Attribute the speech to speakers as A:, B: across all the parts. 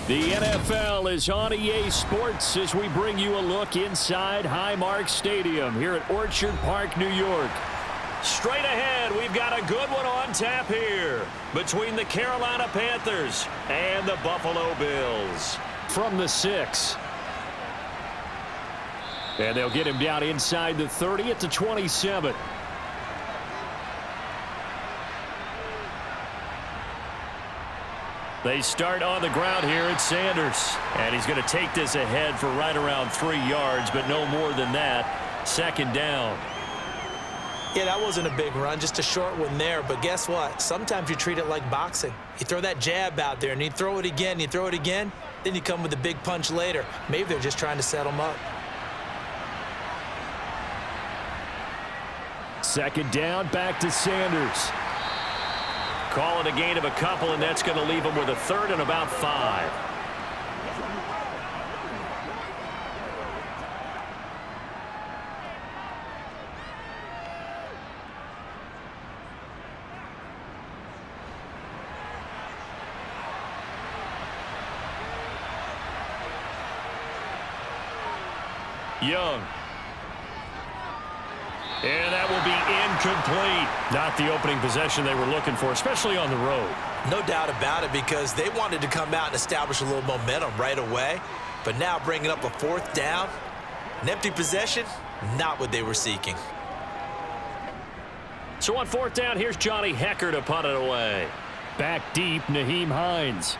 A: The NFL is on EA Sports as we bring you a look inside Highmark Stadium here at Orchard Park, New York. Straight ahead, we've got a good one on tap here between the Carolina Panthers and the Buffalo Bills. From the 6. And they'll get him down inside the 30 at the 27. They start on the ground here at Sanders. And he's going to take this ahead for right around 3 yards, but no more than that. Second down.
B: Yeah, that wasn't a big run, just a short one there. But guess what? Sometimes you treat it like boxing. You throw that jab out there, and you throw it again, then you come with a big punch later. Maybe they're just trying to set them up.
A: Second down, back to Sanders. Call it a gain of a couple, and that's going to leave him with a third and about 5. Young. And that will be incomplete. Not the opening possession they were looking for, especially on the road.
B: No doubt about it, because they wanted to come out and establish a little momentum right away. But now bringing up a 4th down, an empty possession, not what they were seeking.
A: So on 4th down, here's Johnny Hecker to punt it away. Back deep, Nyheim Hines.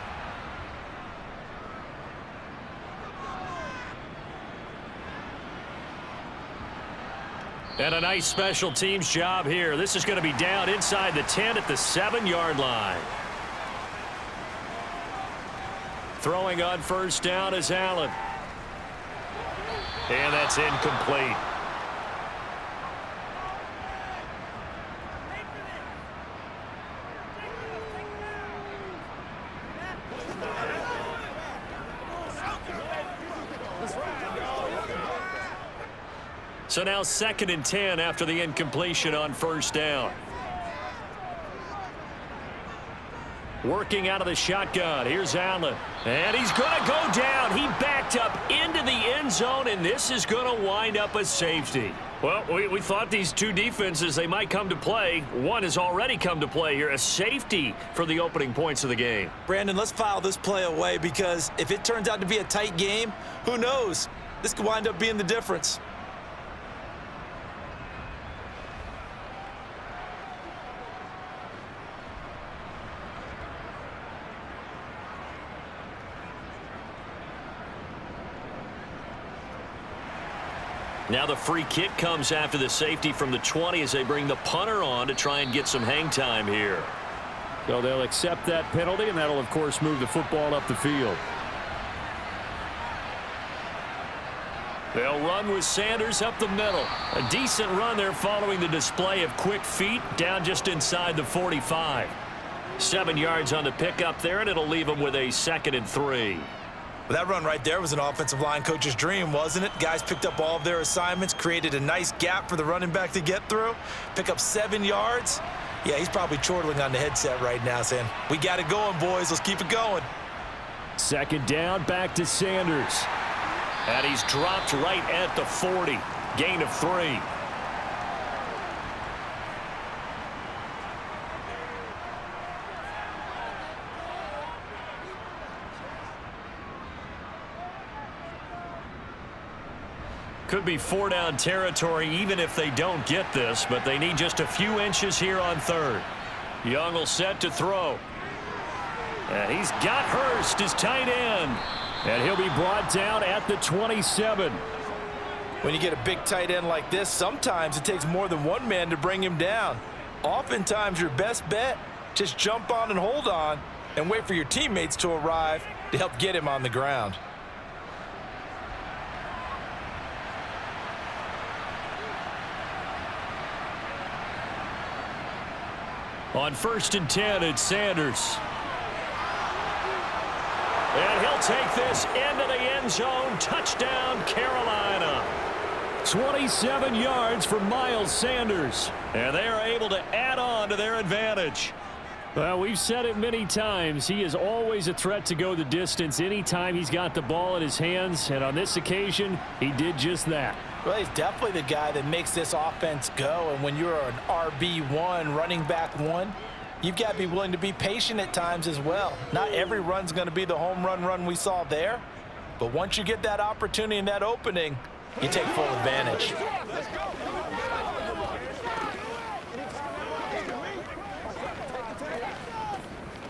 A: And a nice special teams job here. This is going to be down inside the 10 at the 7-yard line. Throwing on 1st down is Allen. And that's incomplete. So now 2nd and 10 after the incompletion on 1st down. Working out of the shotgun. Here's Allen. And he's going to go down. He backed up into the end zone, and this is going to wind up a safety. Well, we thought these two defenses, they might come to play. One has already come to play here. A safety for the opening points of the game.
B: Brandon, let's file this play away, because if it turns out to be a tight game, who knows? This could wind up being the difference.
A: Now the free kick comes after the safety from the 20 as they bring the punter on to try and get some hang time here. So they'll accept that penalty, and that'll, of course, move the football up the field. They'll run with Sanders up the middle. A decent run there following the display of quick feet down just inside the 45. 7 yards on the pickup there, and it'll leave them with a 2nd and 3.
B: Well, that run right there was an offensive line coach's dream, wasn't it? Guys picked up all of their assignments, created a nice gap for the running back to get through, pick up 7 yards. Yeah, he's probably chortling on the headset right now saying, we got it going, boys. Let's keep it going.
A: 2nd down, back to Sanders. And he's dropped right at the 40. Gain of 3. Could be 4-down territory even if they don't get this, but they need just a few inches here on 3rd. Young will set to throw. And he's got Hurst, his tight end. And he'll be brought down at the 27.
B: When you get a big tight end like this, sometimes it takes more than one man to bring him down. Oftentimes your best bet, just jump on and hold on and wait for your teammates to arrive to help get him on the ground.
A: On 1st and 10, it's Sanders. And he'll take this into the end zone. Touchdown, Carolina. 27 yards for Miles Sanders. And they are able to add on to their advantage. Well, we've said it many times. He is always a threat to go the distance anytime he's got the ball in his hands. And on this occasion, he did just that.
B: Well, he's definitely the guy that makes this offense go. And when you're an RB1, running back one, you've got to be willing to be patient at times as well. Not every run's going to be the home run we saw there. But once you get that opportunity and that opening, you take full advantage.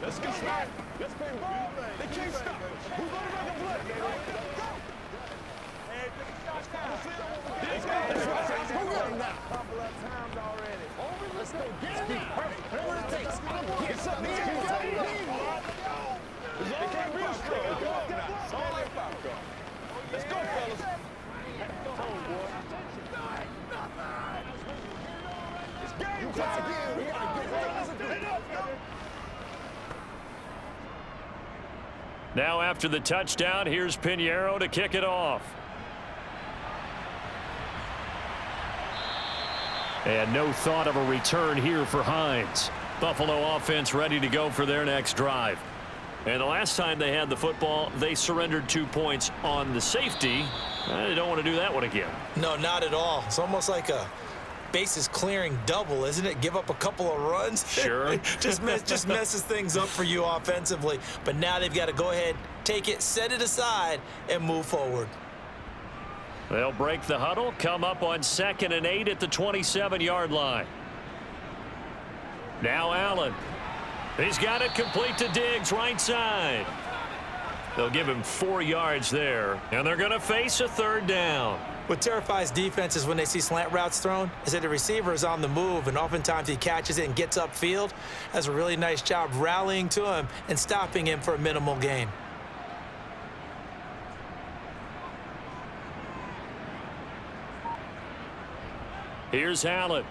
C: Let's go. Let's play ball. They can't stop us. Who's running back and play? Hey, take a shot down. Let's go. That's right. Who's running now? Couple of times already. Let's go. Get it. Perfect. Whatever it takes. Get something. They can't real strong. It's all like popcorn. Let's go, fellas. Come on, boy. It's game time. We got to get ready. Let's go.
A: Now after the touchdown, here's Pinheiro to kick it off. And no thought of a return here for Hines. Buffalo offense ready to go for their next drive. And the last time they had the football, they surrendered 2 points on the safety. They don't want to do that one again.
B: No, not at all. It's almost like a bases clearing double, isn't it? Give up a couple of runs.
A: Sure.
B: just messes things up for you offensively. But now they've got to go ahead, take it, set it aside, and move forward.
A: They'll break the huddle, come up on 2nd and 8 at the 27-yard line. Now Allen. He's got it complete to Diggs, right side. They'll give him 4 yards there, and they're going to face a 3rd down.
B: What terrifies defenses when they see slant routes thrown is that the receiver is on the move, and oftentimes he catches it and gets upfield. Does a really nice job rallying to him and stopping him for a minimal gain.
A: Here's Allen.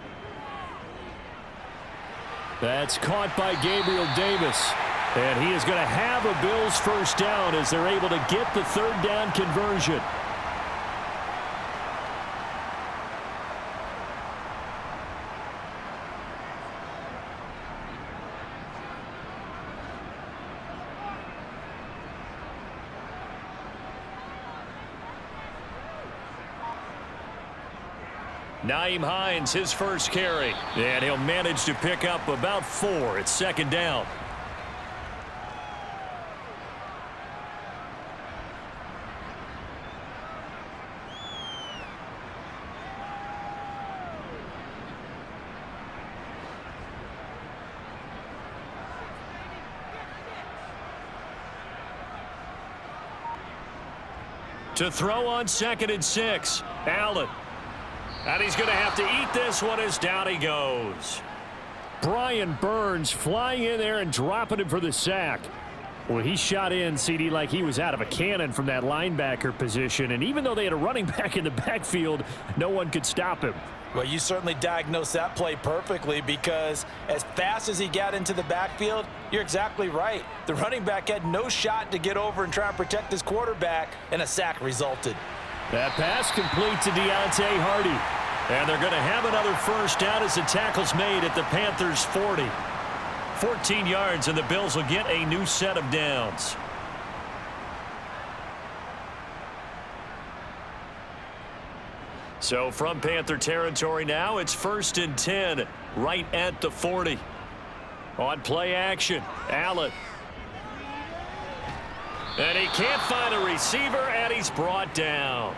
A: That's caught by Gabriel Davis. And he is going to have a Bills 1st down as they're able to get the 3rd down conversion. Nyheim Hines, his first carry. And he'll manage to pick up about 4. It's 2nd down. To throw on 2nd and 6. Allen. And he's going to have to eat this one as down he goes. Brian Burns flying in there and dropping him for the sack. Well, he shot in, CD, like he was out of a cannon from that linebacker position. And even though they had a running back in the backfield, no one could stop him.
B: Well, you certainly diagnosed that play perfectly, because as fast as he got into the backfield, you're exactly right. The running back had no shot to get over and try and protect his quarterback, and a sack resulted.
A: That pass complete to Deontay Hardy. And they're going to have another 1st down as the tackle's made at the Panthers' 40. 14 yards, and the Bills will get a new set of downs. So from Panther territory now, it's 1st and 10, right at the 40. On play action, Allen. And he can't find a receiver, and he's brought down.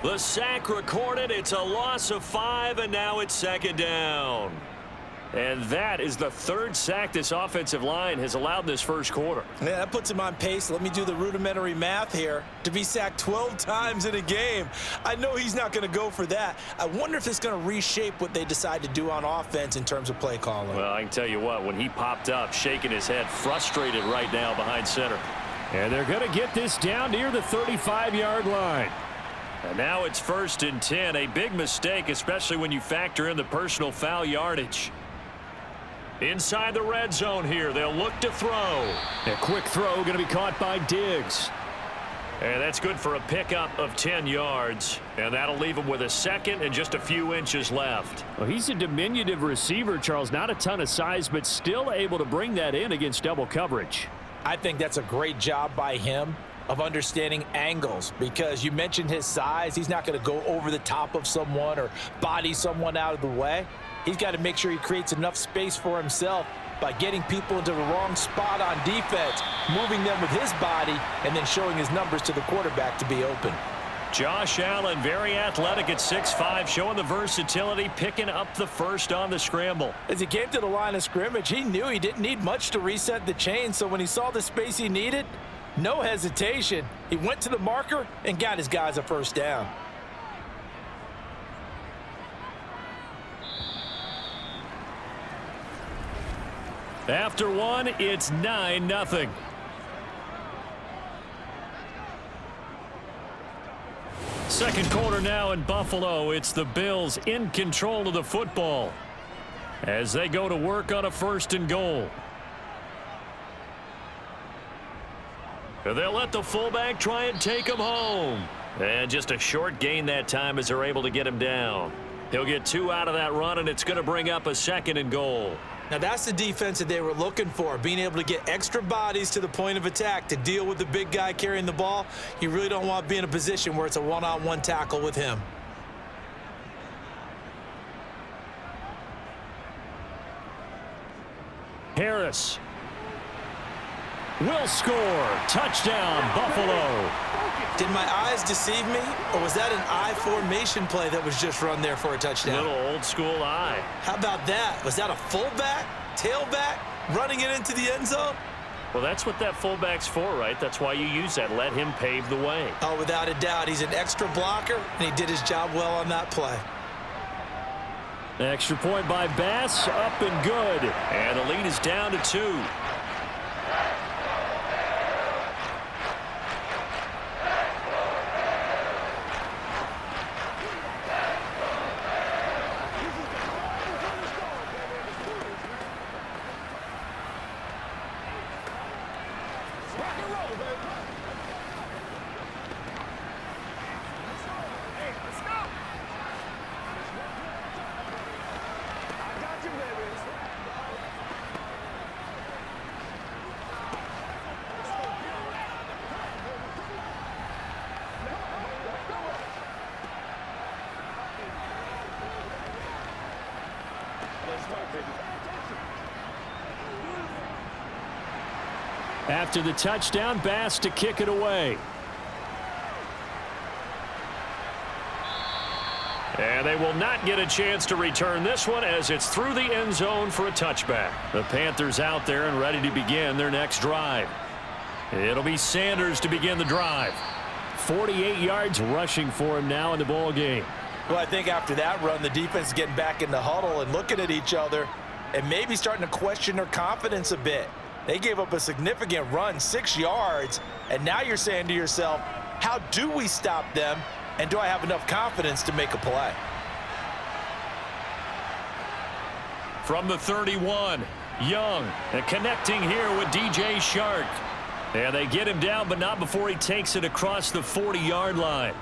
A: The sack recorded. It's a loss of 5, and now it's 2nd down. And that is the 3rd sack this offensive line has allowed this 1st quarter.
B: Yeah, that puts him on pace. Let me do the rudimentary math here. To be sacked 12 times in a game, I know he's not going to go for that. I wonder if it's going to reshape what they decide to do on offense in terms of play calling.
A: Well, I can tell you what, when he popped up, shaking his head, frustrated right now behind center. And they're going to get this down near the 35-yard line. And now it's 1st and 10, a big mistake, especially when you factor in the personal foul yardage. Inside the red zone here, they'll look to throw. A quick throw going to be caught by Diggs. And that's good for a pickup of 10 yards. And that'll leave him with a second and just a few inches left.
D: Well, he's a diminutive receiver, Charles. Not a ton of size, but still able to bring that in against double coverage.
B: I think that's a great job by him of understanding angles, because you mentioned his size. He's not going to go over the top of someone or body someone out of the way. He's got to make sure he creates enough space for himself by getting people into the wrong spot on defense, moving them with his body, and then showing his numbers to the quarterback to be open.
A: Josh Allen, very athletic at 6'5", showing the versatility, picking up the first on the scramble.
B: As he came to the line of scrimmage, he knew he didn't need much to reset the chain, so when he saw the space he needed, no hesitation. He went to the marker and got his guys a first down.
A: After one, it's 9-0. Second quarter now in Buffalo. It's the Bills in control of the football as they go to work on a 1st and goal. They'll let the fullback try and take him home. And just a short gain that time as they're able to get him down. He'll get 2 out of that run, and it's going to bring up a 2nd and goal.
B: Now that's the defense that they were looking for, being able to get extra bodies to the point of attack to deal with the big guy carrying the ball. You really don't want to be in a position where it's a one-on-one tackle with him.
A: Harris will score. Touchdown, Buffalo.
B: Did my eyes deceive me, or was that an I formation play that was just run there for a touchdown?
A: Little old school eye.
B: How about that? Was that a fullback, tailback, running it into the end zone?
A: Well, that's what that fullback's for, right? That's why you use that. Let him pave the way.
B: Oh, without a doubt. He's an extra blocker, and he did his job well on that play.
A: Extra point by Bass, up and good. And the lead is down to 2. After the touchdown, Bass to kick it away. And they will not get a chance to return this one as it's through the end zone for a touchback. The Panthers out there and ready to begin their next drive. It'll be Sanders to begin the drive. 48 yards rushing for him now in the ball game.
B: Well, I think after that run, the defense is getting back in the huddle and looking at each other and maybe starting to question their confidence a bit. They gave up a significant run, 6 yards, and now you're saying to yourself, how do we stop them, and do I have enough confidence to make a play?
A: From the 31, Young, and connecting here with DJ Shark. And they get him down, but not before he takes it across the 40-yard line.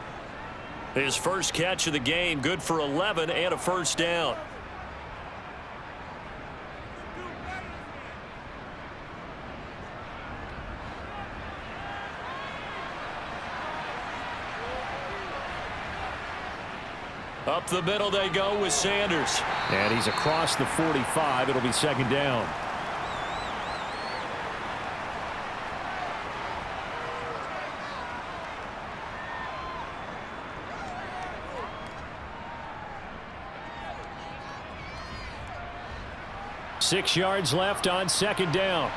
A: His first catch of the game, good for 11 and a first down. Up the middle they go with Sanders.
D: And he's across the 45. It'll be 2nd down.
A: Six yards left on 2nd down.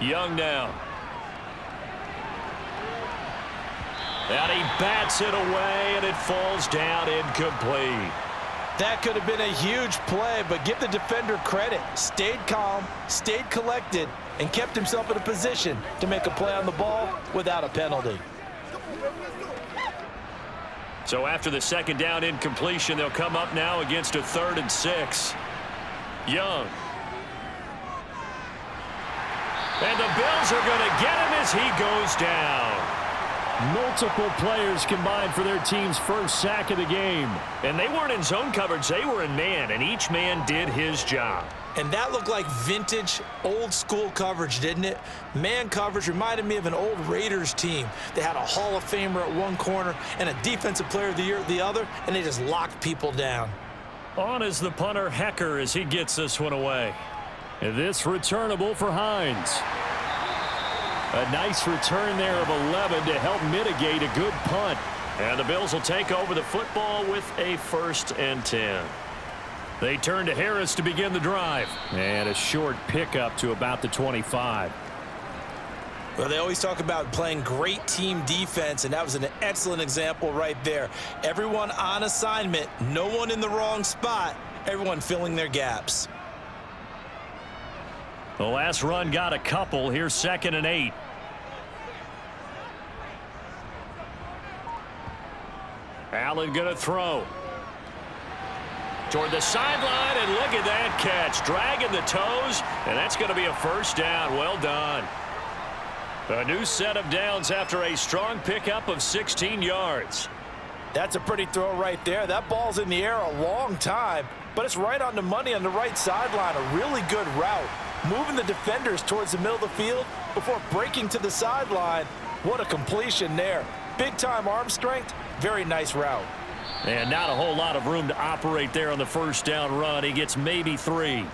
A: Young now. And he bats it away, and it falls down incomplete.
B: That could have been a huge play, but give the defender credit. Stayed calm, stayed collected, and kept himself in a position to make a play on the ball without a penalty.
A: So after the 2nd down incompletion, they'll come up now against a 3rd and 6. Young. And the Bills are going to get him as he goes down.
D: Multiple players combined for their team's first sack of the game.
A: And they weren't in zone coverage. They were in man, and each man did his job.
B: And that looked like vintage, old-school coverage, didn't it? Man coverage reminded me of an old Raiders team. They had a Hall of Famer at one corner and a Defensive Player of the Year at the other, and they just locked people down.
A: On is the punter, Hecker, as he gets this one away.
D: And this returnable for Hines. A nice return there of 11 to help mitigate a good punt.
A: And the Bills will take over the football with a 1st and 10. They turn to Harris to begin the drive.
D: And a short pickup to about the 25.
B: Well, they always talk about playing great team defense, and that was an excellent example right there. Everyone on assignment, no one in the wrong spot, everyone filling their gaps.
A: The last run got a couple. Here's 2nd and 8. Allen going to throw. Toward the sideline, and look at that catch. Dragging the toes, and that's going to be a 1st down. Well done. A new set of downs after a strong pickup of 16 yards.
B: That's a pretty throw right there. That ball's in the air a long time, but it's right on the money on the right sideline. A really good route. Moving the defenders towards the middle of the field before breaking to the sideline. What a completion there. Big-time arm strength. Very nice route.
A: And not a whole lot of room to operate there on the 1st down run. He gets maybe 3.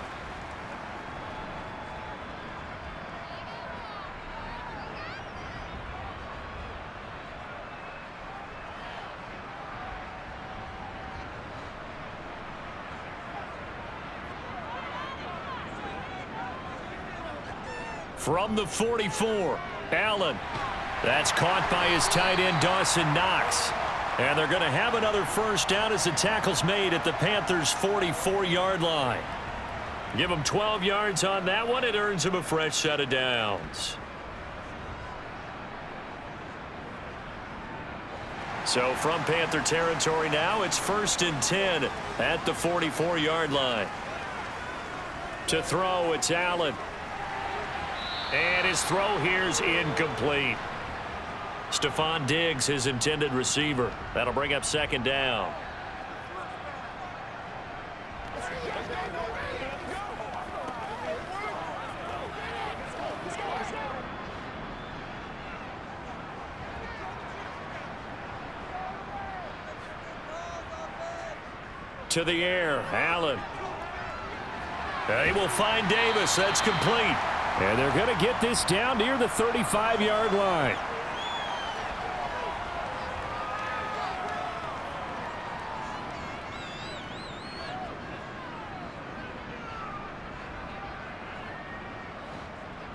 A: From the 44, Allen. That's caught by his tight end, Dawson Knox. And they're going to have another 1st down as the tackle's made at the Panthers' 44-yard line. Give them 12 yards on that one. It earns them a fresh set of downs. So from Panther territory now, it's 1st and 10 at the 44-yard line. To throw, it's Allen. And his throw here's incomplete. Stephon Diggs, his intended receiver. That'll bring up 2nd down. To the air, Allen. They will find Davis. That's complete.
D: And they're going to get this down near the 35-yard line.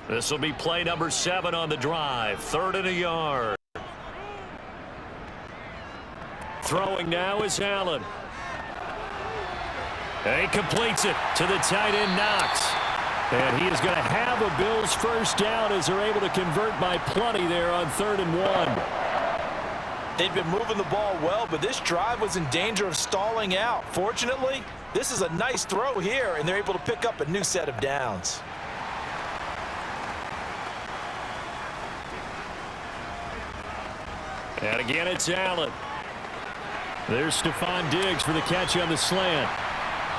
A: This will be play number 7 on the drive. 3rd and a yard. Throwing now is Allen. And he completes it to the tight end, Knox. And he is going to have a Bills 1st down as they're able to convert by plenty there on 3rd and 1.
B: They'd been moving the ball well, but this drive was in danger of stalling out. Fortunately, this is a nice throw here, and they're able to pick up a new set of downs.
A: And again, it's Allen.
D: There's Stephon Diggs for the catch on the slant.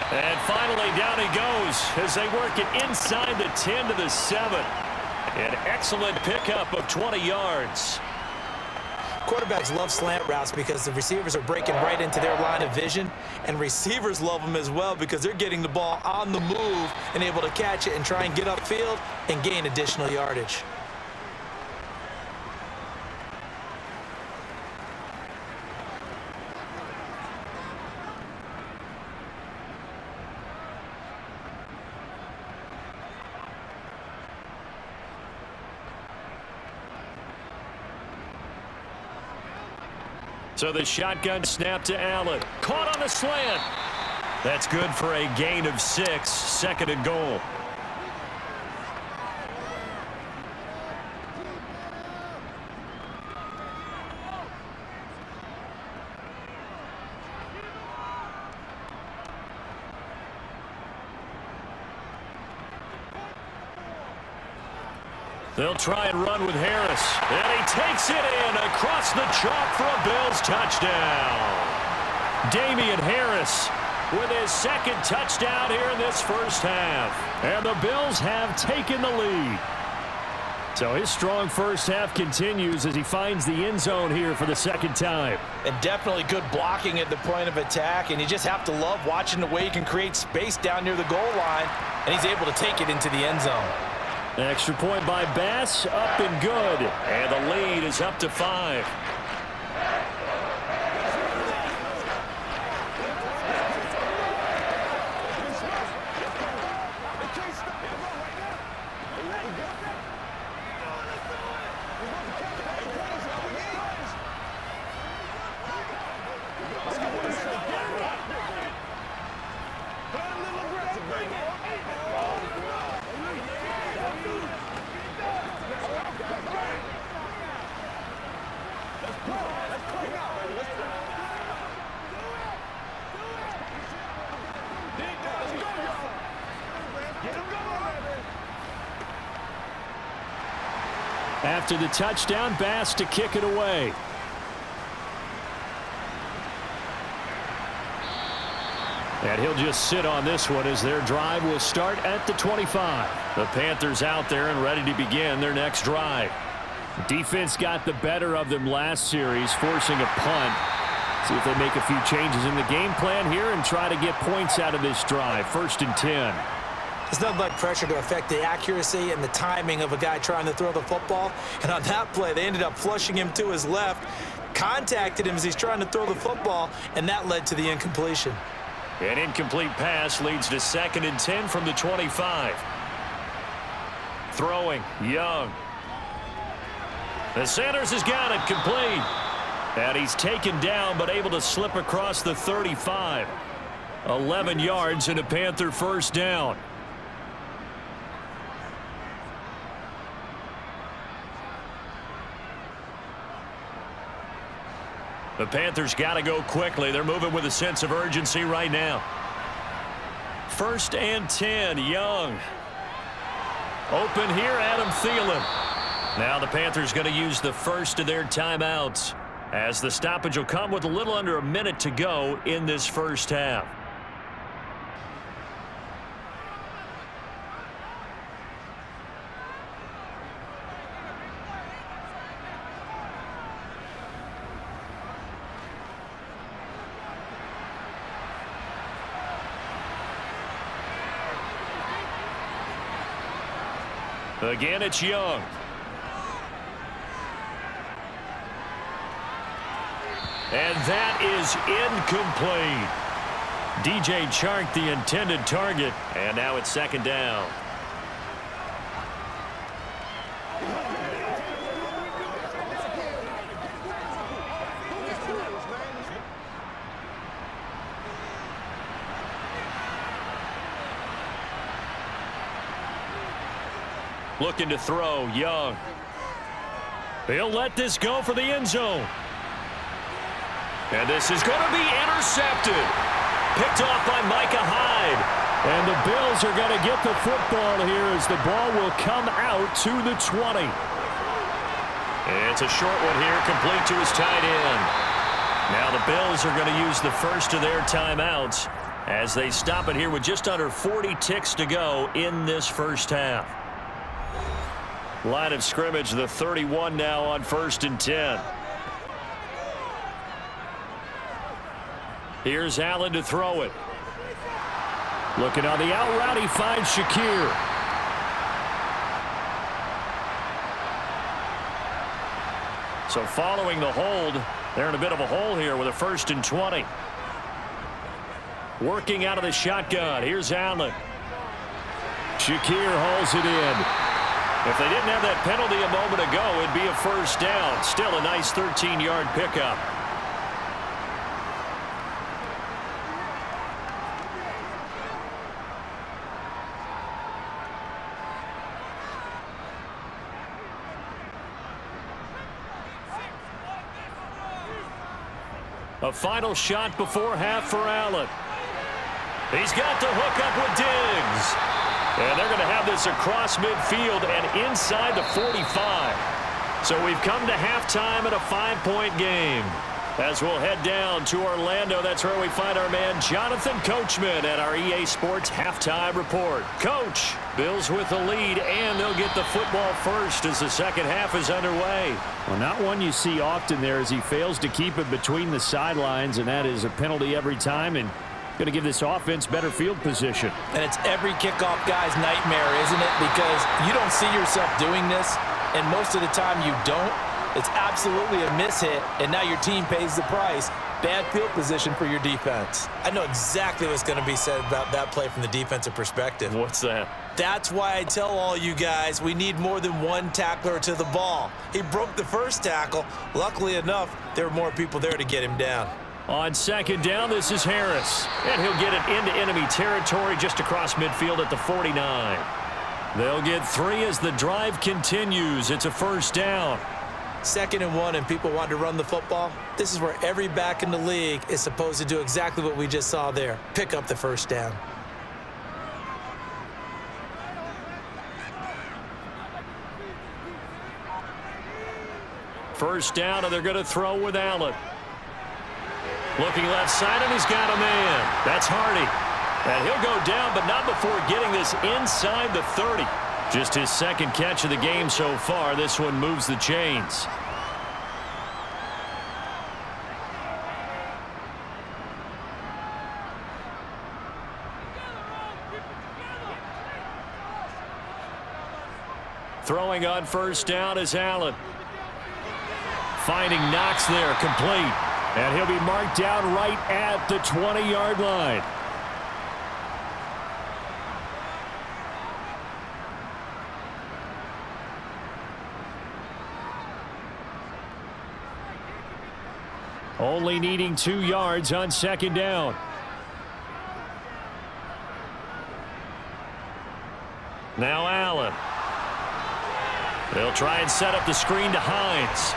A: And finally, down he goes as they work it inside the 10 to the 7. An excellent pickup of 20 yards.
B: Quarterbacks love slant routes because the receivers are breaking right into their line of vision, and receivers love them as well because they're getting the ball on the move and able to catch it and try and get upfield and gain additional yardage.
A: So the shotgun snap to Allen. Caught on the slant. That's good for a gain of 6. 2nd and goal. They'll try and run with Harris. And he takes it in across the chalk for a Bills touchdown. Damian Harris with his second touchdown here in this first half. And the Bills have taken the lead. So his strong first half continues as he finds the end zone here for the second time.
B: And definitely good blocking at the point of attack. And you just have to love watching the way he can create space down near the goal line. And he's able to take it into the end zone.
A: An extra point by Bass, up and good. And the lead is up to 5. After the touchdown, Bass to kick it away. And he'll just sit on this one as their drive will start at the 25. The Panthers out there and ready to begin their next drive. Defense got the better of them last series, forcing a punt. See if they make a few changes in the game plan here and try to get points out of this drive. 1st and 10.
B: There's nothing like pressure to affect the accuracy and the timing of a guy trying to throw the football. And on that play, they ended up flushing him to his left, contacted him as he's trying to throw the football, and that led to the incompletion.
A: An incomplete pass leads to 2nd and 10 from the 25. Throwing, Young. The Sanders has got it complete. And he's taken down but able to slip across the 35. 11 yards and a Panther first down. The Panthers got to go quickly. They're moving with a sense of urgency right now. 1st and 10, Young. Open here, Adam Thielen. Now the Panthers going to use the first of their timeouts, as the stoppage will come with a little under a minute to go in this first half. Again, it's Young. And that is incomplete. DJ Chark, the intended target. And now it's 2nd down. Looking to throw, Young. He'll let this go for the end zone. And this is going to be intercepted. Picked off by Micah Hyde. And the Bills are going to get the football here as the ball will come out to the 20. It's a short one here, complete to his tight end. Now the Bills are going to use the first of their timeouts as they stop it here with just under 40 ticks to go in this first half. Line of scrimmage, the 31 now on 1st and 10. Here's Allen to throw it. Looking on the out route, he finds Shakir. So following the hold, they're in a bit of a hole here with a 1st and 20. Working out of the shotgun, here's Allen. Shakir hauls it in. If they didn't have that penalty a moment ago, it'd be a first down. Still a nice 13-yard pickup. A final shot before half for Allen. He's got the hook up with Diggs. And they're going to have this across midfield and inside the 45. So we've come to halftime at a 5-point game. As we'll head down to Orlando, that's where we find our man Jonathan Coachman at our EA Sports Halftime Report. Coach, Bills with the lead, and they'll get the football first as the second half is underway.
D: Well, not one you see often there as he fails to keep it between the sidelines, and that is a penalty every time, and going to give this offense better field position.
B: And it's every kickoff guy's nightmare, isn't it? Because you don't see yourself doing this, and most of the time you don't. It's absolutely a mishit, and now your team pays the price. Bad field position for your defense. I know exactly what's going to be said about that play from the defensive perspective.
A: What's that?
B: That's why I tell all you guys we need more than one tackler to the ball. He broke the first tackle. Luckily enough, there were more people there to get him down.
A: On second down, this is Harris. And he'll get it into enemy territory just across midfield at the 49. They'll get 3 as the drive continues. It's a first down.
B: 2nd and 1, and people want to run the football. This is where every back in the league is supposed to do exactly what we just saw there. Pick up the first down.
A: First down, and they're going to throw with Allen. Looking left side, and he's got a man. That's Hardy. And he'll go down, but not before getting this inside the 30. Just his second catch of the game so far. This one moves the chains. Throwing on first down is Allen. Finding Knox there, complete. And he'll be marked down right at the 20-yard line. Only needing 2 yards on second down. Now Allen. They'll try and set up the screen to Hines.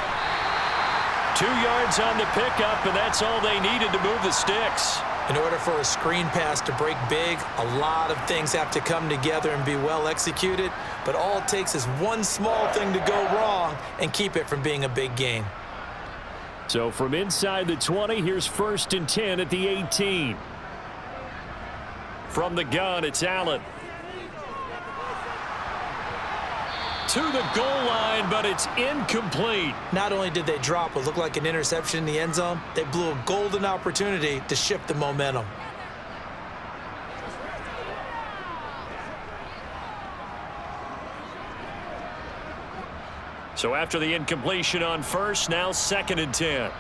A: 2 yards on the pickup, and that's all they needed to move the sticks.
B: In order for a screen pass to break big, a lot of things have to come together and be well executed, but all it takes is one small thing to go wrong and keep it from being a big gain.
A: So from inside the 20, here's 1st and 10 at the 18. From the gun, it's Allen. To the goal line, but it's incomplete.
B: Not only did they drop what looked like an interception in the end zone, they blew a golden opportunity to shift the momentum.
A: So after the incompletion on first, now 2nd and 10.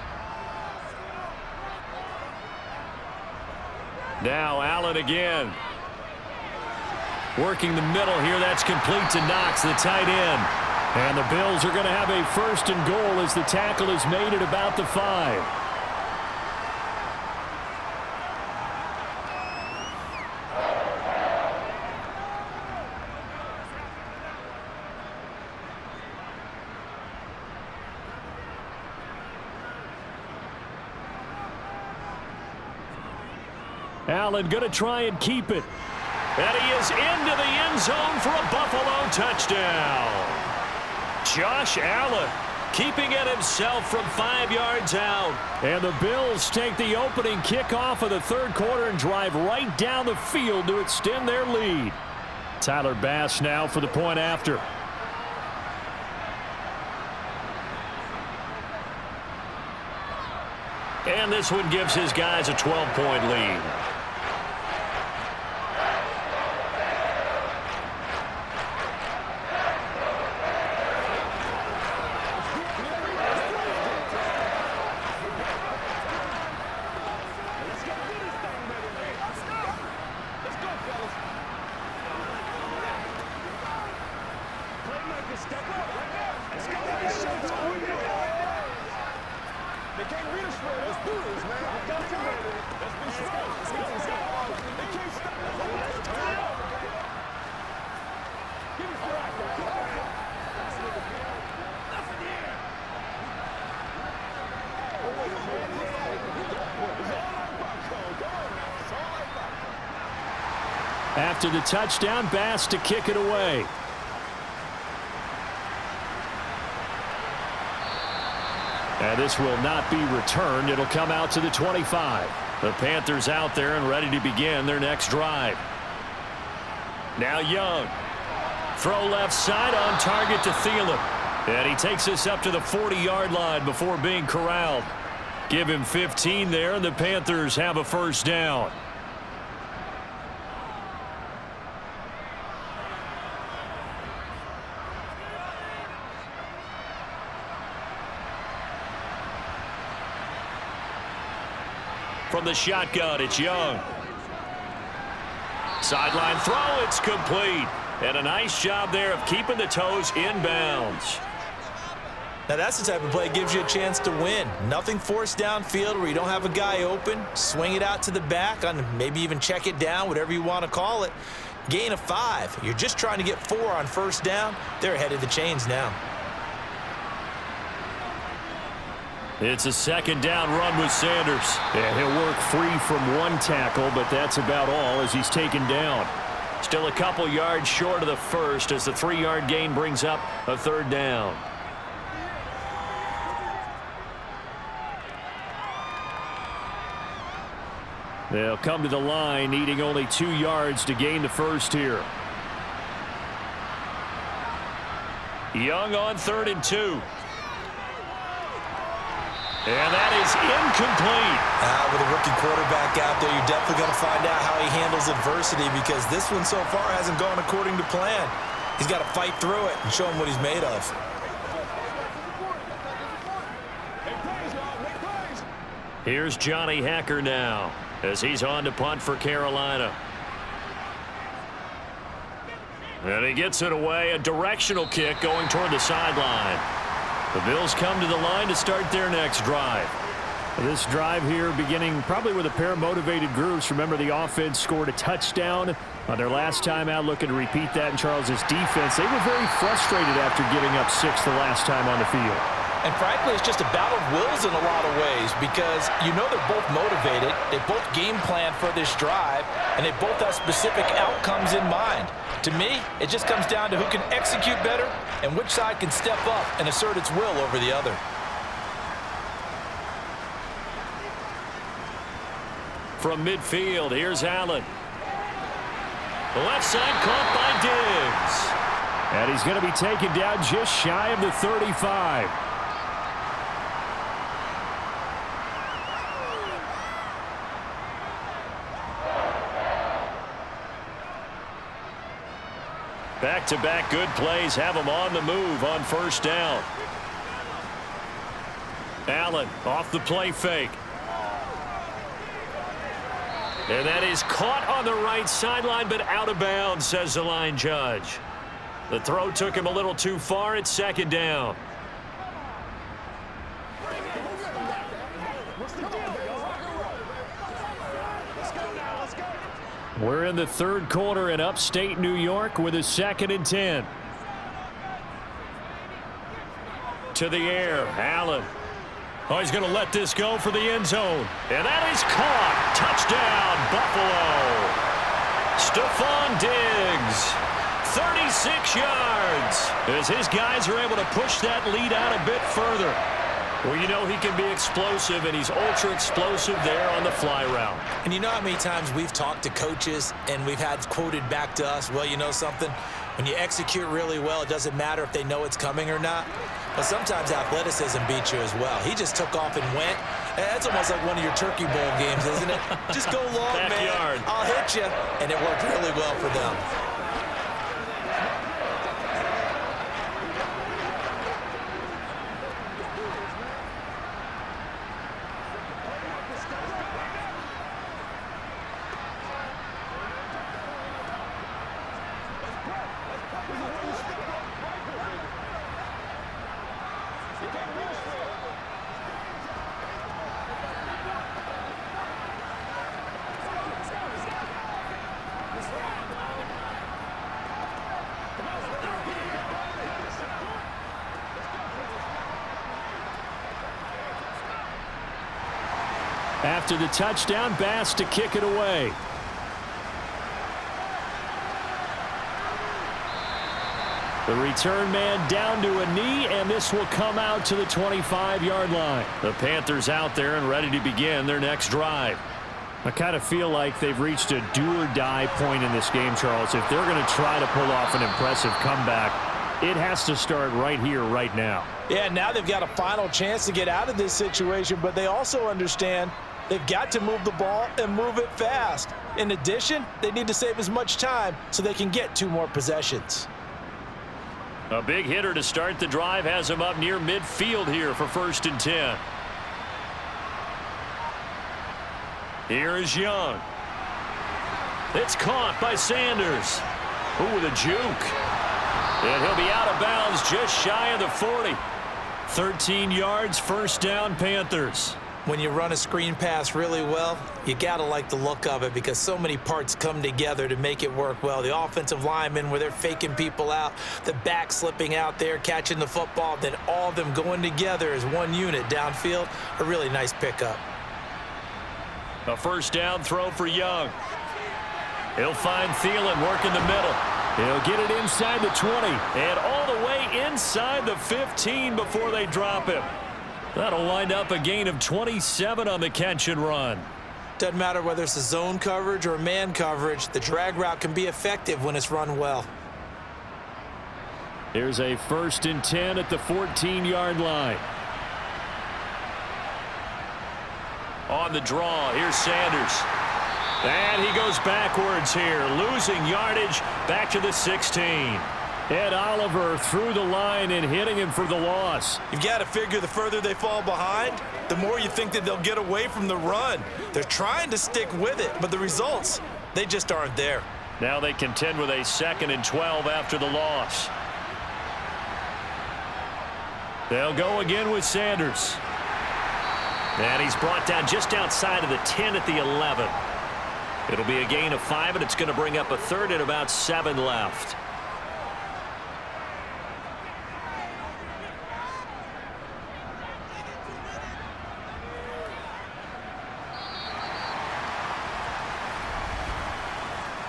A: Now Allen again. Working the middle here, that's complete to Knox, the tight end. And the Bills are going to have a 1st and goal as the tackle is made at about the 5. Allen going to try and keep it. And he is into the end zone for a Buffalo touchdown. Josh Allen keeping it himself from 5 yards out. And the Bills take the opening kickoff of the 3rd quarter and drive right down the field to extend their lead. Tyler Bass now for the point after. And this one gives his guys a 12-point lead.
D: After the touchdown, Bass to kick it away. And this will not be returned. It'll come out to the 25. The Panthers out there and ready to begin their next drive. Now Young. Throw left side on target to Thielen. And he takes us up to the 40-yard line before being corralled. Give him 15 there, and the Panthers have a first down. From the shotgun, it's Young. Sideline throw, it's complete. And a nice job there of keeping the toes inbounds.
B: Now that's the type of play that gives you a chance to win. Nothing forced downfield where you don't have a guy open. Swing it out to the back, on maybe even check it down, whatever you want to call it. Gain of 5. You're just trying to get 4 on first down. They're ahead of the chains now.
A: It's a second down run with Sanders.
D: Yeah, he'll work free from one tackle, but that's about all as he's taken down.
A: Still a couple yards short of the first as the 3-yard gain brings up a third down.
D: They'll come to the line, needing only 2 yards to gain the first here.
A: Young on 3rd and 2. And that is incomplete.
B: With a rookie quarterback out there, you're definitely going to find out how he handles adversity because this one so far hasn't gone according to plan. He's got to fight through it and show him what he's made of.
A: Here's Johnny Hacker now as he's on to punt for Carolina. And he gets it away, a directional kick going toward the sideline. The Bills come to the line to start their next drive.
D: This drive here beginning probably with a pair of motivated groups. Remember, the offense scored a touchdown on their last time out, looking to repeat that in Charles's defense. They were very frustrated after giving up 6 the last time on the field.
B: And frankly, it's just a battle of wills in a lot of ways because you know they're both motivated, they both game plan for this drive, and they both have specific outcomes in mind. To me, it just comes down to who can execute better and which side can step up and assert its will over the other.
A: From midfield, here's Allen. The left side caught by Diggs.
D: And he's going to be taken down just shy of the 35.
A: Back-to-back good plays have him on the move on first down. Allen off the play fake. And that is caught on the right sideline, but out of bounds, says the line judge. The throw took him a little too far. It's second down.
D: We're in the third quarter in upstate New York with a 2nd and 10.
A: To the air, Allen. Oh, he's going to let this go for the end zone. And that is caught. Touchdown, Buffalo. Stephon Diggs, 36 yards. As his guys are able to push that lead out a bit further. Well, you know he can be explosive, and he's ultra explosive there on the fly route.
B: And you know how many times we've talked to coaches and we've had quoted back to us, well, you know something? When you execute really well, it doesn't matter if they know it's coming or not. But sometimes athleticism beats you as well. He just took off and went. That's almost like one of your Turkey Bowl games, isn't it? Just go long,
A: Backyard.
B: man. I'll hit you. And it worked really well for them.
D: After the touchdown, Bass to kick it away. The return man down to a knee, and this will come out to the 25-yard line. The Panthers out there and ready to begin their next drive. I kind of feel like they've reached a do-or-die point in this game, Charles. If they're going to try to pull off an impressive comeback, it has to start right here, right now.
B: Yeah, now they've got a final chance to get out of this situation, but they also understand they've got to move the ball and move it fast. In addition, they need to save as much time so they can get 2 more possessions.
A: A big hitter to start the drive has him up near midfield here for 1st and 10. Here is Young. It's caught by Sanders. Ooh, with a juke. And he'll be out of bounds just shy of the 40. 13 yards, 1st down, Panthers.
B: When you run a screen pass really well, you got to like the look of it because so many parts come together to make it work well. The offensive linemen, where they're faking people out, the back slipping out there, catching the football, then all of them going together as one unit downfield. A really nice pickup.
A: A 1st down throw for Young. He'll find Thielen working the middle. He'll get it inside the 20 and all the way inside the 15 before they drop him. That'll wind up a gain of 27 on the catch and run.
B: Doesn't matter whether it's a zone coverage or man coverage, the drag route can be effective when it's run well.
D: Here's a 1st and 10 at the 14-yard line.
A: On the draw, here's Sanders. And he goes backwards here, losing yardage back to the 16.
D: Ed Oliver through the line and hitting him for the loss.
B: You've got to figure the further they fall behind, the more you think that they'll get away from the run. They're trying to stick with it, but the results, they just aren't there.
A: Now they contend with a 2nd and 12 after the loss. They'll go again with Sanders. And he's brought down just outside of the 10 at the 11. It'll be a gain of 5, and it's going to bring up a 3rd and about 7 left.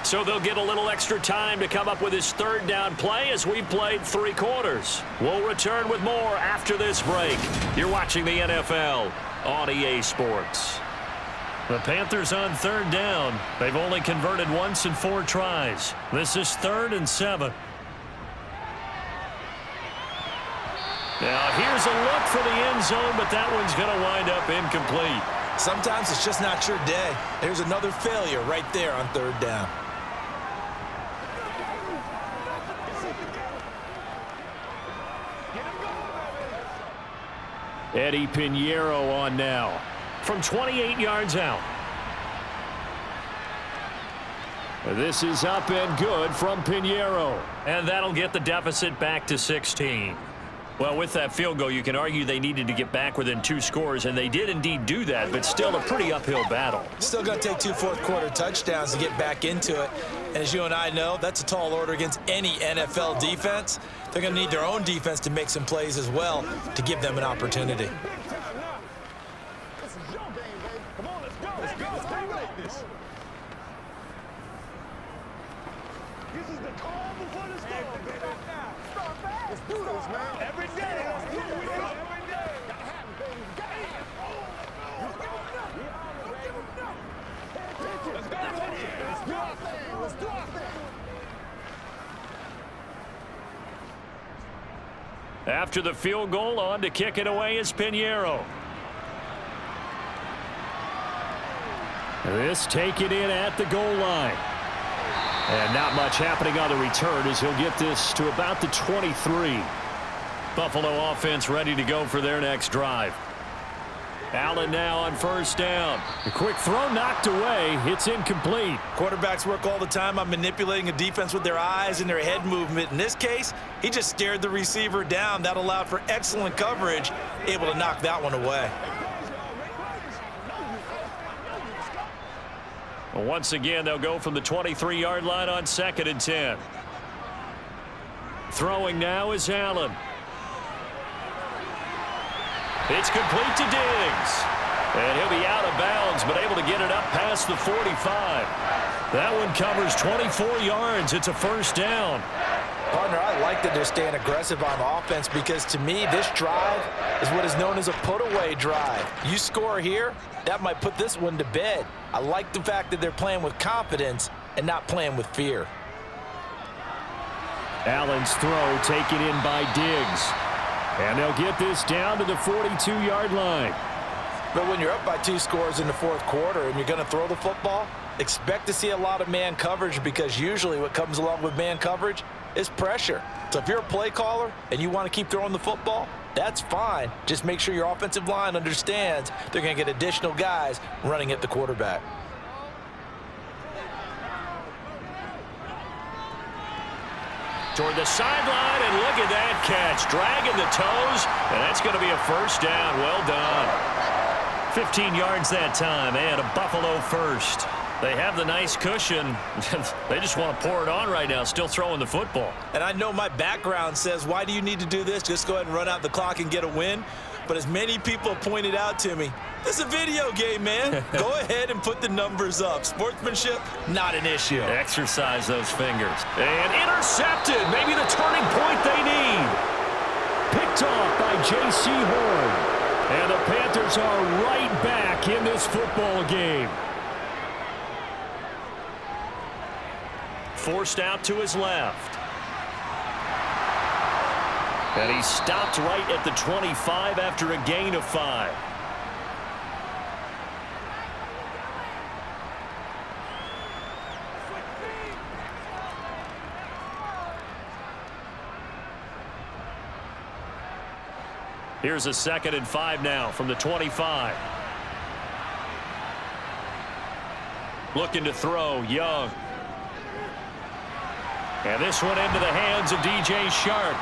A: So they'll get a little extra time to come up with his 3rd down play as we played 3 quarters. We'll return with more after this break. You're watching the NFL on EA Sports. The Panthers on 3rd down. They've only converted once in 4 tries. This is 3rd and 7. Now here's a look for the end zone, but that one's going to wind up incomplete.
B: Sometimes it's just not your day. There's another failure right there on 3rd down.
D: Eddie Pinheiro on now.
A: From 28 yards out.
D: This is up and good from Pinheiro.
A: And that'll get the deficit back to 16. Well, with that field goal, you can argue they needed to get back within 2 scores, and they did indeed do that, but still a pretty uphill battle.
B: Still going to take 2 fourth-quarter touchdowns to get back into it. And as you and I know, that's a tall order against any NFL defense. They're going to need their own defense to make some plays as well to give them an opportunity.
C: This is your game, baby. Come on, let's go. Let's go. Let's like this. This is the calm before the storm, baby. Start fast. Let's do this, man. Every day. Let's do this. Every day. Gotta happen, baby. Gotta happen. Don't give him nothing. Don't give him nothing. Pay attention. Let's go. Let's do our thing. Let's do our thing.
A: After the field goal, on to kick it away is Pinheiro.
D: This taken in at the goal line. And not much happening on the return as he'll get this to about the 23.
A: Buffalo offense ready to go for their next drive. Allen now on 1st down.
D: A quick throw knocked away. It's incomplete.
B: Quarterbacks work all the time on manipulating a defense with their eyes and their head movement. In this case, he just stared the receiver down. That allowed for excellent coverage, able to knock that one away.
A: Once again, they'll go from the 23-yard line on 2nd and 10. Throwing now is Allen. It's complete to Diggs. And he'll be out of bounds, but able to get it up past the 45. That one covers 24 yards. It's a 1st down.
B: Partner, I like that they're staying aggressive on offense because to me, this drive is what is known as a put-away drive. You score here, that might put this one to bed. I like the fact that they're playing with confidence and not playing with fear.
D: Allen's throw taken in by Diggs. And they'll get this down to the 42-yard line.
B: But when you're up by 2 scores in the fourth quarter and you're going to throw the football, expect to see a lot of man coverage because usually what comes along with man coverage is pressure. So if you're a play caller and you want to keep throwing the football, that's fine. Just make sure your offensive line understands they're going to get additional guys running at the quarterback.
A: Toward the sideline, and look at that catch. Dragging the toes, and that's going to be a first down. Well done. 15 yards that time, and a Buffalo first. They have the nice cushion. They just want to pour it on right now, still throwing the football.
B: And I know my background says, why do you need to do this? Just go ahead and run out the clock and get a win. But as many people have pointed out to me, this is a video game, man. Go ahead and put the numbers up. Sportsmanship, not an issue.
A: Exercise those fingers. And intercepted. Maybe the turning point they need.
D: Picked off by J.C. Horn. And the Panthers are right back in this football game.
A: Forced out to his left. And he stopped right at the 25 after a gain of 5. Here's a 2nd and 5 now from the 25. Looking to throw, Young. And this one into the hands of DJ Shark.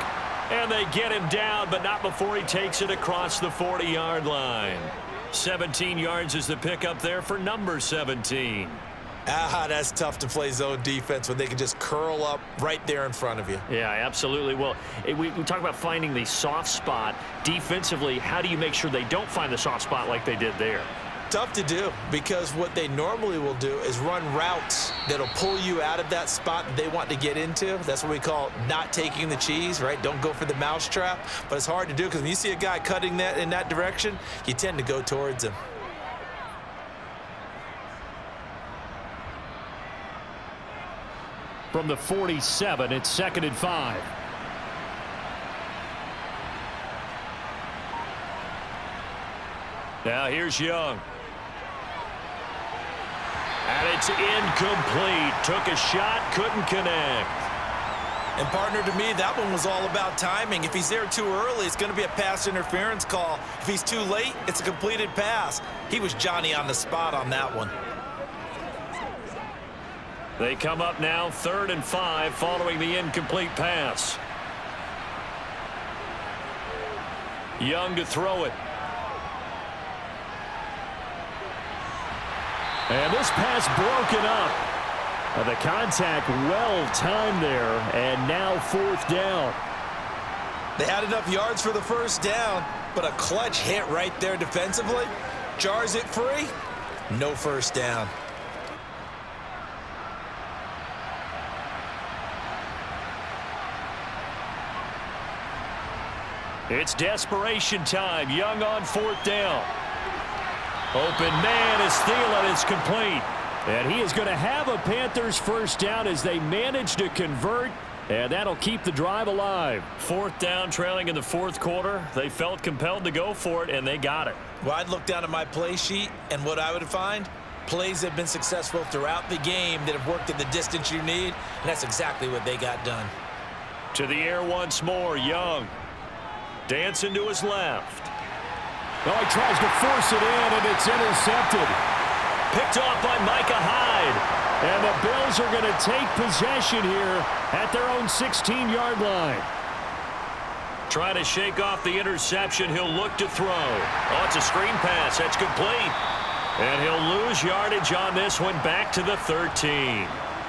A: And they get him down, but not before he takes it across the 40-yard line. 17 yards is the pickup there for number 17.
B: That's tough to play zone defense when they can just curl up right there in front of you.
A: Yeah, absolutely. Well, we talk about finding the soft spot. Defensively, how do you make sure they don't find the soft spot like they did there?
B: Tough to do because what they normally will do is run routes that'll pull you out of that spot that they want to get into. That's what we call not taking the cheese, right? Don't go for the mousetrap. But it's hard to do because when you see a guy cutting that in that direction, you tend to go towards him.
D: From the 47, it's 2nd and 5.
A: Now here's Young. And it's incomplete. Took a shot, couldn't connect.
B: And partner, to me, that one was all about timing. If he's there too early, it's going to be a pass interference call. If he's too late, it's a completed pass. He was Johnny on the spot on that one.
A: They come up now 3rd and 5 following the incomplete pass. Young to throw it.
D: And this pass broken up. The contact well timed there, and now 4th down.
B: They had enough yards for the first down, but a clutch hit right there defensively. Jars it free. No first down.
A: It's desperation time. Young on 4th down. Open man is Thielen. It's complete.
D: And he is going to have a Panthers first down as they manage to convert, and that'll keep the drive alive.
A: 4th down, trailing in the 4th quarter. They felt compelled to go for it, and they got it.
B: Well, I'd look down at my play sheet, and what I would find, plays have been successful throughout the game that have worked at the distance you need, and that's exactly what they got done.
A: To the air once more, Young. Dancing to his left.
D: Oh, he tries to force it in, and it's intercepted.
A: Picked off by Micah Hyde.
D: And the Bills are going to take possession here at their own 16-yard line.
A: Trying to shake off the interception. He'll look to throw. Oh, it's a screen pass. That's complete. And he'll lose yardage on this one back to the 13.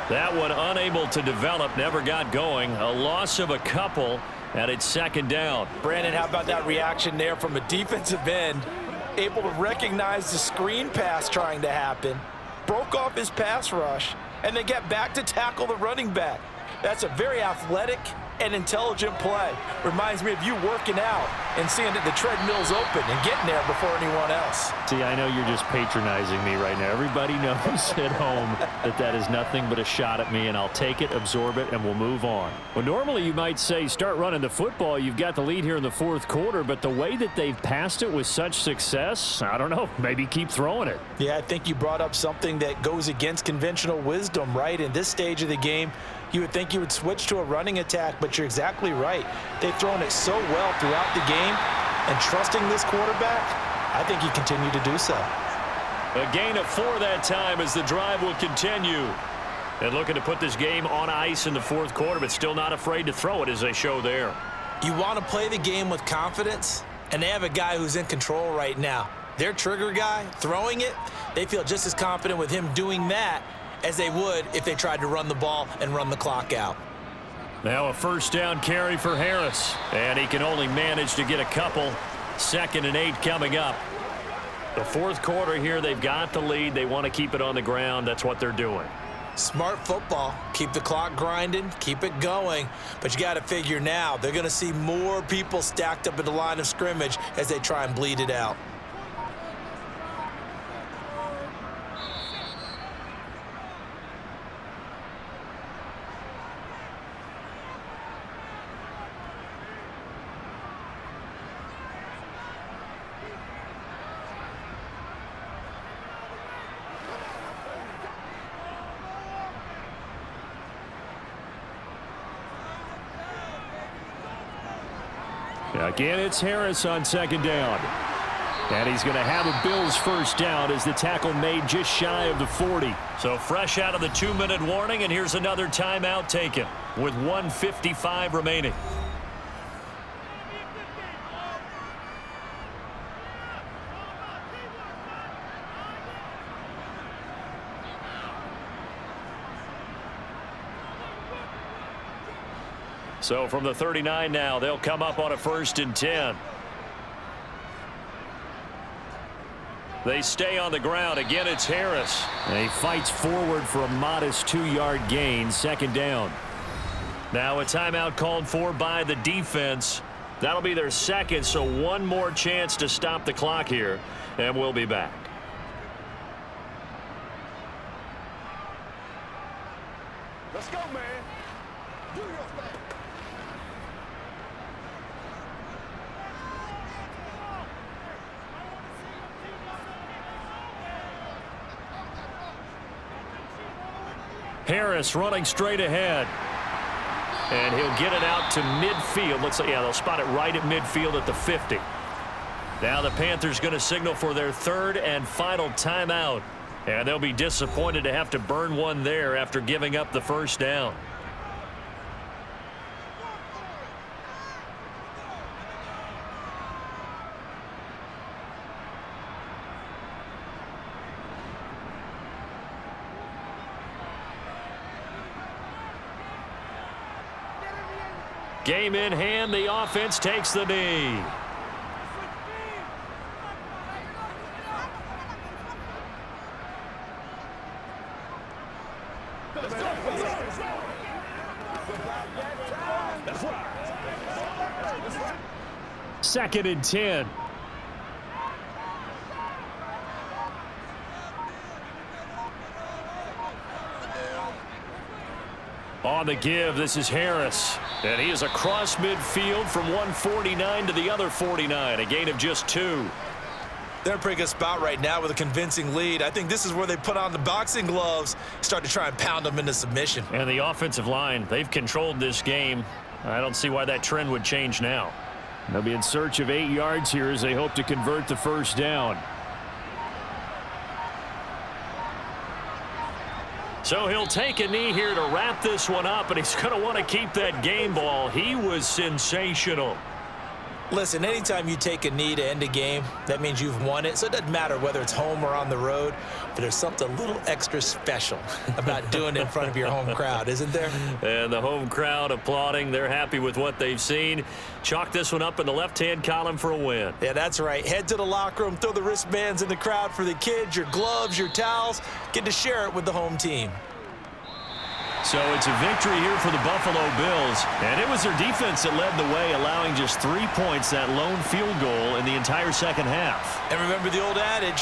A: That one unable to develop, never got going. A loss of a couple, and it's 2nd down.
B: Brandon, how about that reaction there from a defensive end? Able to recognize the screen pass trying to happen, broke off his pass rush, and then get back to tackle the running back. That's a very athletic and intelligent play. Reminds me of you working out and seeing that the treadmill's open and getting there before anyone else.
D: See, I know you're just patronizing me right now. Everybody knows at home that that is nothing but a shot at me, and I'll take it, absorb it, and we'll move on. Well, normally you might say start running the football. You've got the lead here in the fourth quarter, but the way that they've passed it with such success, I don't know, maybe keep throwing it.
B: Yeah, I think you brought up something that goes against conventional wisdom, right? In this stage of the game, you would think you would switch to a running attack, but you're exactly right. They've thrown it so well throughout the game, and trusting this quarterback, I think you continue to do so.
A: A gain of 4 that time as the drive will continue. And looking to put this game on ice in the fourth quarter, but still not afraid to throw it as they show there.
B: You want to play the game with confidence, and they have a guy who's in control right now. Their trigger guy, throwing it, they feel just as confident with him doing that as they would if they tried to run the ball and run the clock out.
A: Now a first down carry for Harris, and he can only manage to get a couple. 2nd and 8 coming up. The fourth quarter here, they've got the lead. They want to keep it on the ground. That's what they're doing.
B: Smart football. Keep the clock grinding, keep it going. But you got to figure now they're going to see more people stacked up at the line of scrimmage as they try and bleed it out.
D: Again, it's Harris on 2nd down. And he's going to have a Bills first down as the tackle made just shy of the 40.
A: So fresh out of the 2-minute warning, and here's another timeout taken with 1:55 remaining. So from the 39 now, they'll come up on a 1st and 10. They stay on the ground. Again, it's Harris.
D: And he fights forward for a modest 2-yard gain. 2nd down.
A: Now a timeout called for by the defense. That'll be their 2nd, so one more chance to stop the clock here, and we'll be back.
C: Let's go, man. Do your thing.
A: Harris running straight ahead. And he'll get it out to midfield. Looks like, yeah, they'll spot it right at midfield at the 50. Now the Panthers going to signal for their 3rd and final timeout. And they'll be disappointed to have to burn one there after giving up the first down. Game in hand, the offense takes the knee. Second and 10. On the give, this is Harris. And he is across midfield from 149 to the other 49. A gain of just 2.
B: They're in a pretty good spot right now with a convincing lead. I think this is where they put on the boxing gloves, start to try and pound them into submission.
A: And the offensive line, they've controlled this game. I don't see why that trend would change now.
D: They'll be in search of 8 yards here as they hope to convert the first down.
A: So he'll take a knee here to wrap this one up, and he's going to want to keep that game ball. He was sensational.
B: Listen, anytime you take a knee to end a game, that means you've won it. So it doesn't matter whether it's home or on the road, but there's something a little extra special about doing it in front of your home crowd, isn't there?
A: And the home crowd applauding. They're happy with what they've seen. Chalk this one up in the left-hand column for a win.
B: Yeah, that's right. Head to the locker room, throw the wristbands in the crowd for the kids, your gloves, your towels. Get to share it with the home team.
D: So it's a victory here for the Buffalo Bills, and it was their defense that led the way, allowing just 3 points, that lone field goal in the entire second half.
B: And remember the old adage,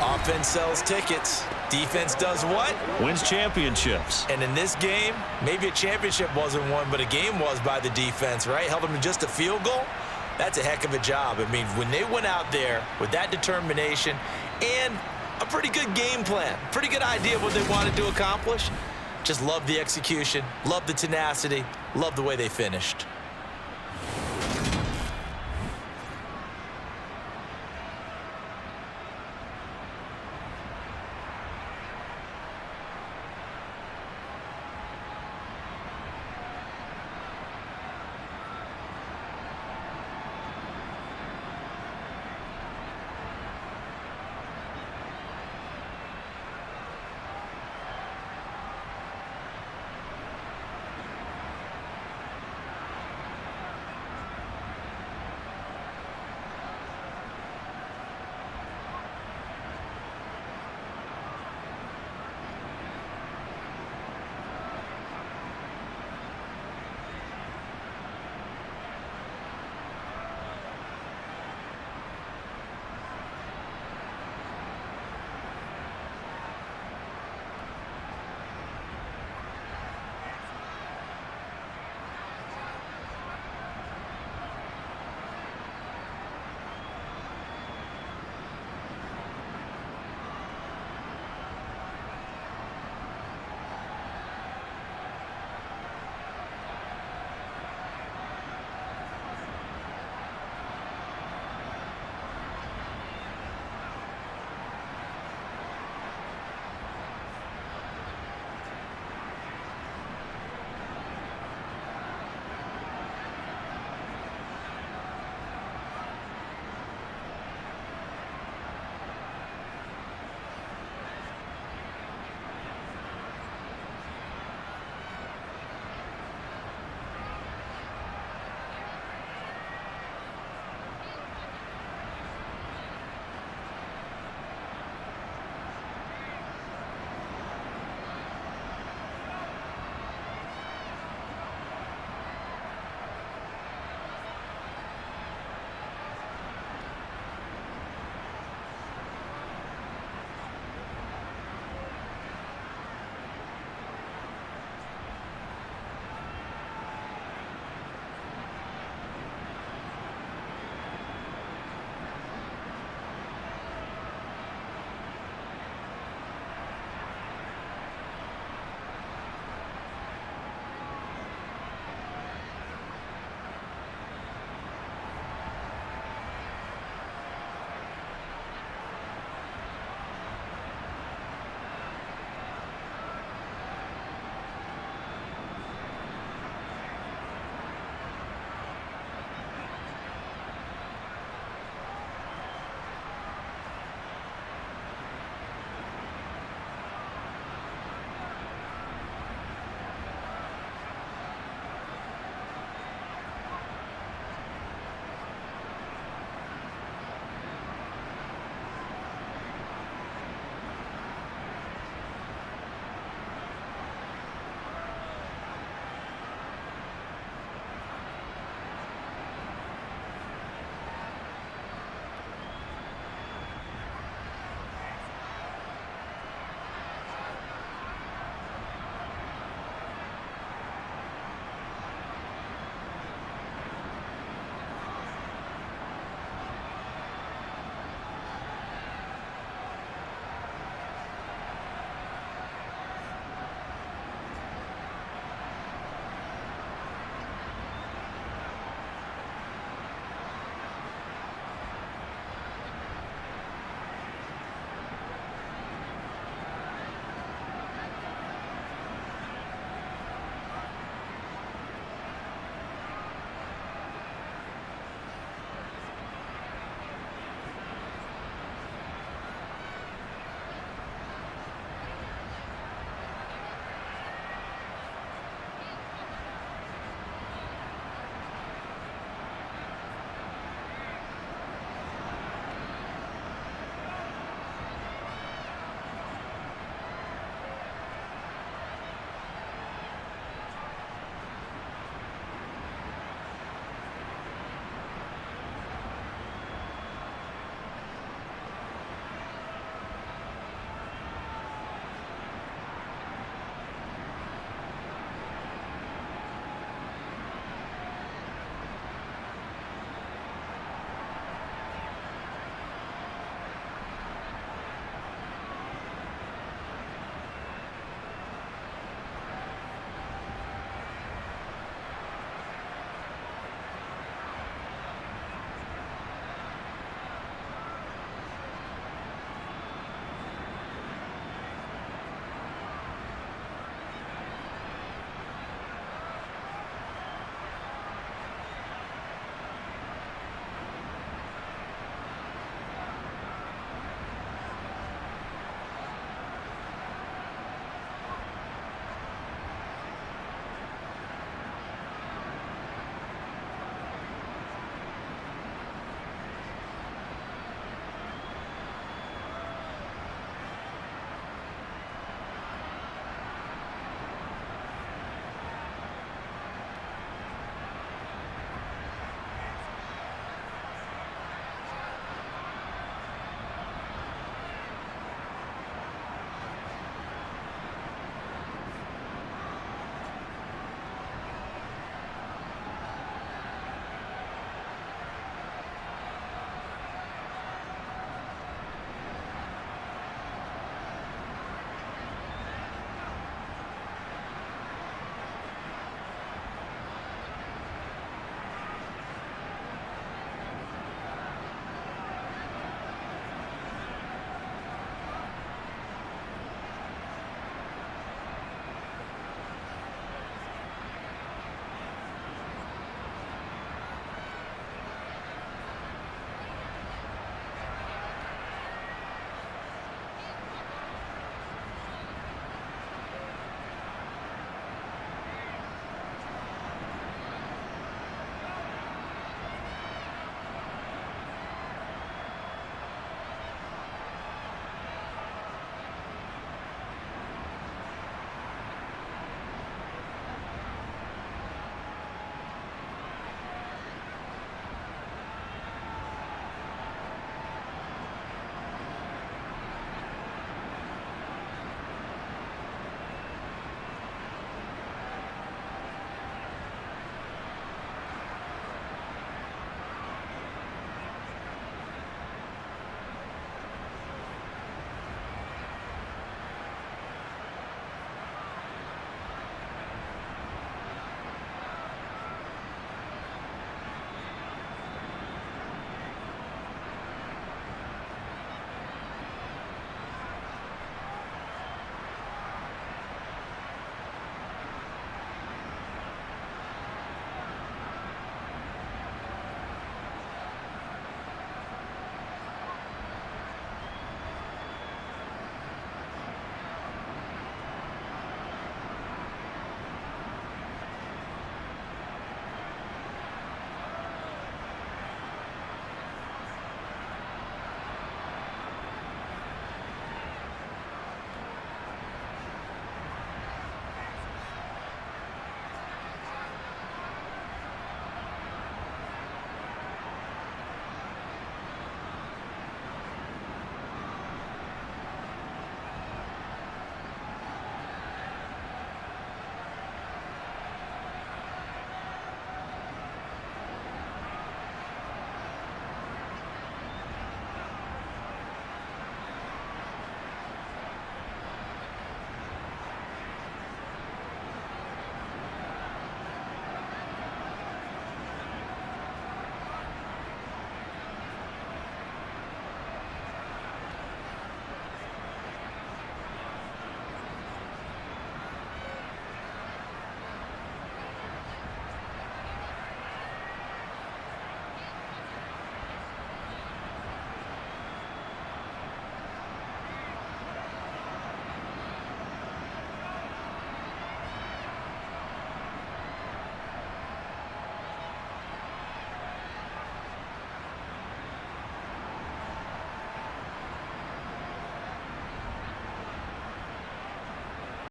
B: offense sells tickets. Defense does what?
D: Wins championships.
B: And in this game, maybe a championship wasn't won, but a game was by the defense, right? Held them to just a field goal. That's a heck of a job. I mean, when they went out there with that determination and a pretty good game plan, pretty good idea of what they wanted to accomplish, just love the execution, love the tenacity, love the way they finished.